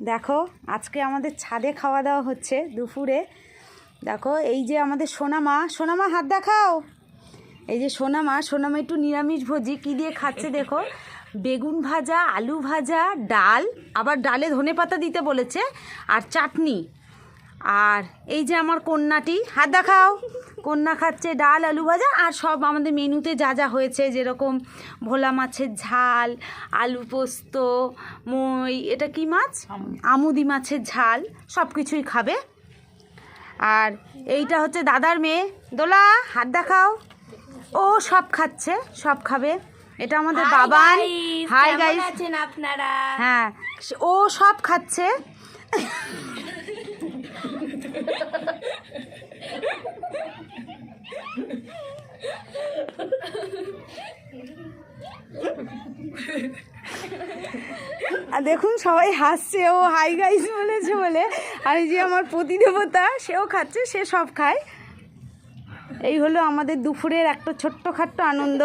দেখো আজকে আমাদের ছাদে খাওয়া দাওয়া হচ্ছে দুপুরে। দেখো এই যে আমাদের সোনামা হাত দেখাও। এই যে সোনামা একটু নিরামিষ ভোজি। কী দিয়ে খাচ্ছে দেখো, বেগুন ভাজা, আলু ভাজা, ডাল, আবার ডালে ধনেপাতা দিতে বলেছে, আর চাটনি। আর এই যে আমার কন্যাটি, হাত দেখাও, কন্যা খাচ্ছে ডাল, আলু ভাজা, আর সব আমাদের মেনুতে যা যা হয়েছে, যেরকম ভোলা মাছের ঝাল, আলু পোস্ত, এটা কি মাছ, আমুদি মাছের ঝাল, সব কিছুই খাবে। আর এইটা হচ্ছে দাদার মেয়ে দোলা, হাত দেখাও, ও সব খাচ্ছে, সব খাবে। এটা আমাদের বাবান। হাই গাইস, আছেন আপনারা? হ্যাঁ, ও সব খাচ্ছে। আর দেখুন সবাই হাসছে, ও হাই গাইস বলেছে বলে। আর এই যে আমার প্রতিদেবতা, সেও খাচ্ছে, সে সব খায়। এই হলো আমাদের দুপুরের একটা ছোট্টখাট্ট আনন্দ।